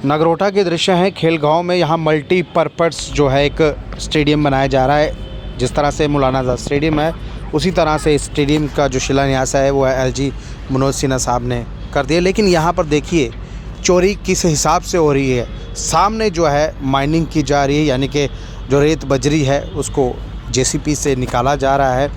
नगरोटा के दृश्य हैं खेलगांव में। यहाँ मल्टीपर्पज़ जो है एक स्टेडियम बनाया जा रहा है। जिस तरह से मौलाना आज़ाद स्टेडियम है उसी तरह से स्टेडियम का जो शिलान्यास है वो एलजी मनोज सिन्हा साहब ने कर दिया। लेकिन यहाँ पर देखिए चोरी किस हिसाब से हो रही है। सामने जो है माइनिंग की जा रही है, यानी कि जो रेत बजरी है उसको जेसीपी से निकाला जा रहा है।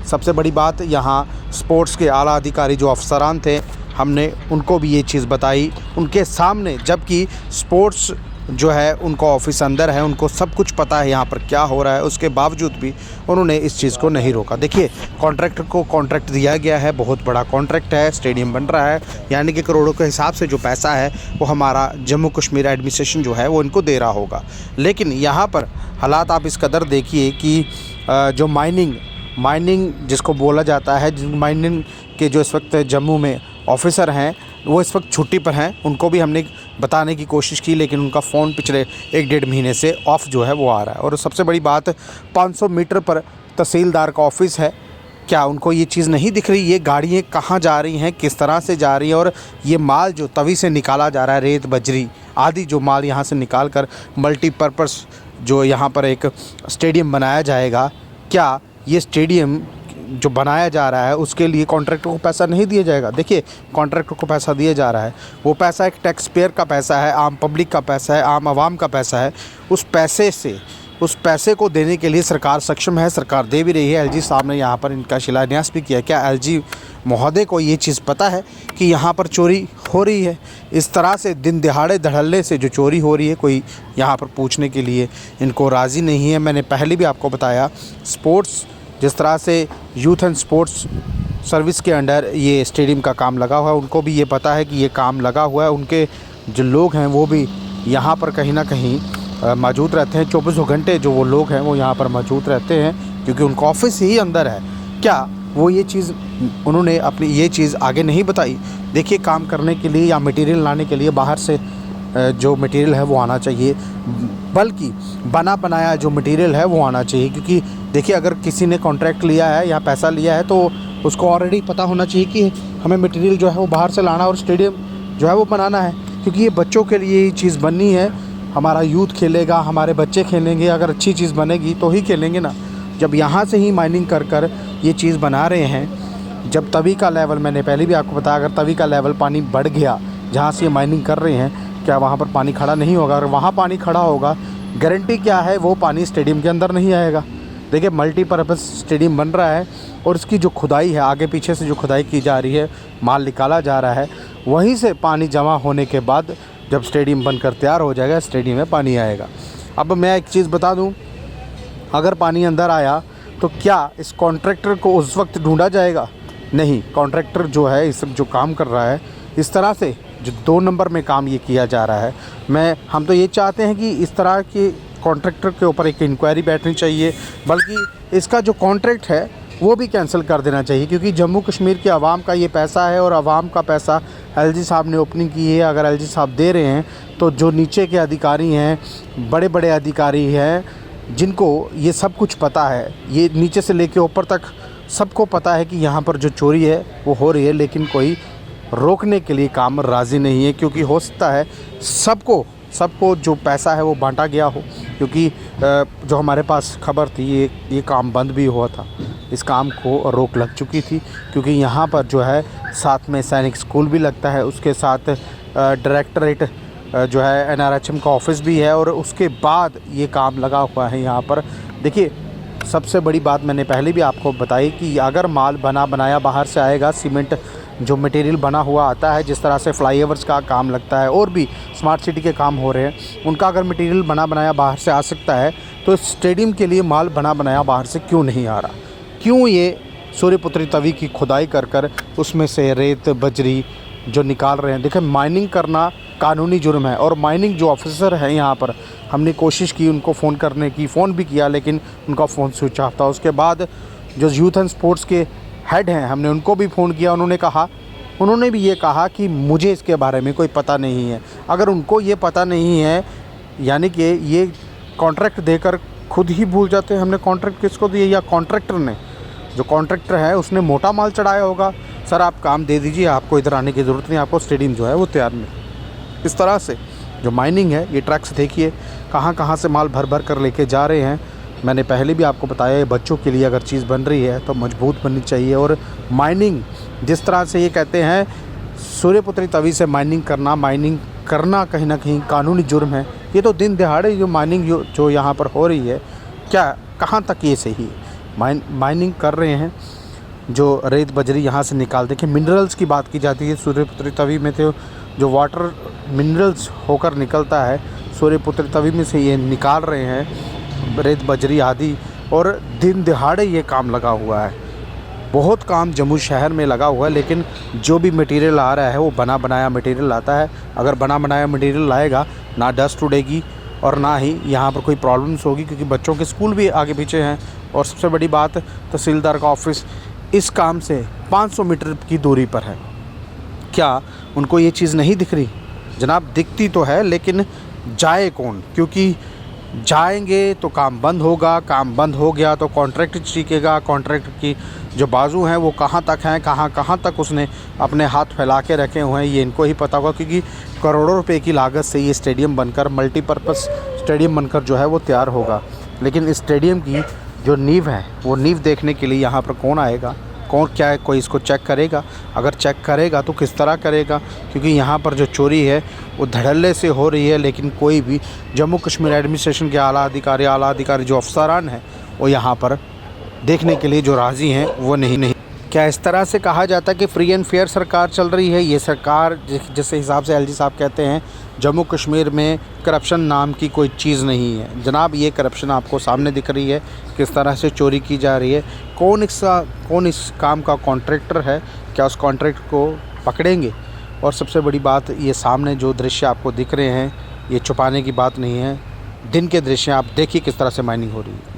सबसे बड़ी बात, यहाँ स्पोर्ट्स के आला अधिकारी जो अफसरान थे हमने उनको भी ये चीज़ बताई उनके सामने, जबकि स्पोर्ट्स जो है उनका ऑफिस अंदर है, उनको सब कुछ पता है यहाँ पर क्या हो रहा है। उसके बावजूद भी उन्होंने इस चीज़ को नहीं रोका। देखिए कॉन्ट्रैक्टर को कॉन्ट्रैक्ट दिया गया है, बहुत बड़ा कॉन्ट्रैक्ट है, स्टेडियम बन रहा है, यानी कि करोड़ों के हिसाब से जो पैसा है वो हमारा जम्मू कश्मीर एडमिनिस्ट्रेशन जो है वो इनको दे रहा होगा। लेकिन यहाँ पर हालात आप इस कदर देखिए कि जो माइनिंग जिसको बोला जाता है, माइनिंग के जो इस वक्त जम्मू में ऑफिसर हैं वो इस वक्त छुट्टी पर हैं। उनको भी हमने बताने की कोशिश की लेकिन उनका फ़ोन पिछले 1-1.5 महीने से ऑफ़ जो है वो आ रहा है। और सबसे बड़ी बात, 500 मीटर पर तहसीलदार का ऑफिस है। क्या उनको ये चीज़ नहीं दिख रही? ये गाड़ियाँ कहाँ जा रही हैं, किस तरह से जा रही हैं, और ये माल जो तवी से निकाला जा रहा है, रेत बजरी आदि जो माल यहाँ से निकाल कर मल्टीपर्पज़ जो यहाँ पर एक स्टेडियम बनाया जाएगा, क्या ये स्टेडियम जो बनाया जा रहा है उसके लिए कॉन्ट्रैक्टर को पैसा नहीं दिया जाएगा? देखिए कॉन्ट्रैक्टर को पैसा दिया जा रहा है, वो पैसा एक टैक्स पेयर का पैसा है, आम पब्लिक का पैसा है, आम आवाम का पैसा है। उस पैसे को देने के लिए सरकार सक्षम है, सरकार दे भी रही है। एलजी साहब ने यहाँ पर इनका शिलान्यास भी किया। क्या एलजी महोदय को ये चीज़ पता है कि यहाँ पर चोरी हो रही है? इस तरह से दिन दिहाड़े धड़ल्ले से जो चोरी हो रही है, कोई यहाँ पर पूछने के लिए इनको राज़ी नहीं है। मैंने पहले भी आपको बताया, स्पोर्ट्स जिस तरह से यूथ एंड स्पोर्ट्स सर्विस के अंडर ये स्टेडियम का काम लगा हुआ है, उनको भी ये पता है कि ये काम लगा हुआ है। उनके जो लोग हैं वो भी यहाँ पर कहीं ना कहीं मौजूद रहते हैं। 24 घंटे जो वो लोग हैं वो यहाँ पर मौजूद रहते हैं क्योंकि उनका ऑफिस ही अंदर है। क्या वो ये चीज़ उन्होंने अपनी ये चीज़ आगे नहीं बताई? देखिए काम करने के लिए या मटेरियल लाने के लिए बाहर से जो मटेरियल है वो आना चाहिए, बल्कि बना बनाया जो मटेरियल है वो आना चाहिए। क्योंकि देखिए अगर किसी ने कॉन्ट्रैक्ट लिया है या पैसा लिया है तो उसको ऑलरेडी पता होना चाहिए कि हमें मटेरियल जो है वो बाहर से लाना और स्टेडियम जो है वो बनाना है। क्योंकि ये बच्चों के लिए ये चीज़ बननी है, हमारा यूथ खेलेगा, हमारे बच्चे खेलेंगे, अगर अच्छी चीज़ बनेगी तो ही खेलेंगे ना। जब यहाँ से ही माइनिंग कर ये चीज़ बना रहे हैं, जब तवी का लेवल, मैंने पहले भी आपको बताया, अगर तवी का लेवल पानी बढ़ गया जहाँ से ये माइनिंग कर रहे हैं, क्या वहाँ पर पानी खड़ा नहीं होगा? अगर वहाँ पानी खड़ा होगा, गारंटी क्या है वो पानी स्टेडियम के अंदर नहीं आएगा। देखिए मल्टीपर्पज़ स्टेडियम बन रहा है और इसकी जो खुदाई है, आगे पीछे से जो खुदाई की जा रही है, माल निकाला जा रहा है, वहीं से पानी जमा होने के बाद जब स्टेडियम बनकर तैयार हो जाएगा, स्टेडियम में पानी आएगा। अब मैं एक चीज़ बता दूं, अगर पानी अंदर आया तो क्या इस कॉन्ट्रैक्टर को उस वक्त ढूंढा जाएगा? नहीं, कॉन्ट्रैक्टर जो है इस जो काम कर रहा है, इस तरह से जो 2 नंबर में काम ये किया जा रहा है, हम तो ये चाहते हैं कि इस तरह के कॉन्ट्रैक्टर के ऊपर एक इंक्वायरी बैठनी चाहिए, बल्कि इसका जो कॉन्ट्रैक्ट है वो भी कैंसिल कर देना चाहिए। क्योंकि जम्मू कश्मीर के आवाम का ये पैसा है और आवाम का पैसा एलजी साहब ने ओपनिंग की है। अगर एलजी साहब दे रहे हैं तो जो नीचे के अधिकारी हैं, बड़े बड़े अधिकारी हैं, जिनको ये सब कुछ पता है, ये नीचे से लेके ऊपर तक सबको पता है कि यहाँ पर जो चोरी है वो हो रही है, लेकिन कोई रोकने के लिए काम राज़ी नहीं है। क्योंकि हो सकता है सबको जो पैसा है वो बांटा गया हो। क्योंकि जो हमारे पास खबर थी, ये काम बंद भी हुआ था, इस काम को रोक लग चुकी थी। क्योंकि यहाँ पर जो है साथ में सैनिक स्कूल भी लगता है, उसके साथ डायरेक्टरेट जो है एनआरएचएम का ऑफिस भी है, और उसके बाद ये काम लगा हुआ है यहाँ पर। देखिए सबसे बड़ी बात मैंने पहले भी आपको बताई कि अगर माल बना बनाया बाहर से आएगा, सीमेंट जो मटेरियल बना हुआ आता है, जिस तरह से फ्लाईओवर्स का काम लगता है और भी स्मार्ट सिटी के काम हो रहे हैं, उनका अगर मटेरियल बना बनाया बाहर से आ सकता है तो स्टेडियम के लिए माल बना बनाया बाहर से क्यों नहीं आ रहा? क्यों ये सूर्यपुत्री तवी की खुदाई कर उसमें से रेत बजरी जो निकाल रहे हैं? देखिए माइनिंग करना कानूनी जुर्म है, और माइनिंग जो ऑफिसर हैं यहाँ पर, हमने कोशिश की उनको फ़ोन करने की, फ़ोन भी किया लेकिन उनका फ़ोन स्विच ऑफ था। उसके बाद जो यूथ एंड स्पोर्ट्स के हेड हैं, हमने उनको भी फ़ोन किया, उन्होंने भी ये कहा कि मुझे इसके बारे में कोई पता नहीं है। अगर उनको ये पता नहीं है, यानी कि ये कॉन्ट्रैक्ट देकर खुद ही भूल जाते हैं हमने कॉन्ट्रैक्ट किसको दिए, या कॉन्ट्रैक्टर ने, जो कॉन्ट्रैक्टर है उसने मोटा माल चढ़ाया होगा। सर आप काम दे दीजिए, आपको इधर आने की ज़रूरत नहीं, आपको स्टेडियम जो है वो तैयार नहीं। इस तरह से जो माइनिंग है ये ट्रक्स देखिए कहाँ कहाँ से माल भर भर कर लेके जा रहे हैं। मैंने पहले भी आपको बताया है, बच्चों के लिए अगर चीज़ बन रही है तो मजबूत बननी चाहिए। और माइनिंग जिस तरह से ये कहते हैं सूर्यपुत्री तवी से माइनिंग करना कहीं ना कहीं कानूनी जुर्म है। ये तो दिन दिहाड़े जो माइनिंग जो यहाँ पर हो रही है, क्या कहाँ तक ये सही है? माइनिंग कर रहे हैं, जो रेत बजरी यहाँ से निकाल देखिए। मिनरल्स की बात की जाती है सूर्यपुत्री तवी में, तो जो वाटर मिनरल्स होकर निकलता है सूर्यपुत्री तवी में से ये निकाल रहे हैं रेत बजरी आदि। और दिन दिहाड़े ये काम लगा हुआ है, बहुत काम जम्मू शहर में लगा हुआ है। लेकिन जो भी मटेरियल आ रहा है वो बना बनाया मटेरियल आता है। अगर बना बनाया मटेरियल लाएगा ना डस्ट उड़ेगी और ना ही यहाँ पर कोई प्रॉब्लम्स होगी, क्योंकि बच्चों के स्कूल भी आगे पीछे हैं। और सबसे बड़ी बात, तहसीलदार का ऑफिस इस काम से 500 मीटर की दूरी पर है। क्या उनको ये चीज़ नहीं दिख रही? जनाब दिखती तो है, लेकिन जाए कौन? क्योंकि जाएंगे तो काम बंद होगा, काम बंद हो गया तो कॉन्ट्रैक्ट टिकेगा। कॉन्ट्रैक्ट की जो बाजू हैं वो कहाँ तक हैं, कहाँ तक उसने अपने हाथ फैला के रखे हुए हैं, ये इनको ही पता होगा। क्योंकि करोड़ों रुपए की लागत से ये स्टेडियम बनकर मल्टीपर्पज़ स्टेडियम बनकर जो है वो तैयार होगा। लेकिन इस स्टेडियम की जो नींव है वो नींव देखने के लिए यहाँ पर कौन आएगा? कौन क्या है? कोई इसको चेक करेगा? अगर चेक करेगा तो किस तरह करेगा? क्योंकि यहाँ पर जो चोरी है वो धड़ल्ले से हो रही है। लेकिन कोई भी जम्मू कश्मीर एडमिनिस्ट्रेशन के आला अधिकारी जो अफसरान हैं वो यहाँ पर देखने के लिए जो राज़ी हैं वो नहीं। क्या इस तरह से कहा जाता है कि फ्री एंड फेयर सरकार चल रही है? ये सरकार जिस हिसाब से एलजी साहब कहते हैं जम्मू कश्मीर में करप्शन नाम की कोई चीज़ नहीं है। जनाब ये करप्शन आपको सामने दिख रही है, किस तरह से चोरी की जा रही है। कौन इस काम का कॉन्ट्रैक्टर है? क्या उस कॉन्ट्रैक्ट को पकड़ेंगे? और सबसे बड़ी बात, ये सामने जो दृश्य आपको दिख रहे हैं ये छुपाने की बात नहीं है, दिन के दृश्य आप देखिए किस तरह से माइनिंग हो रही है।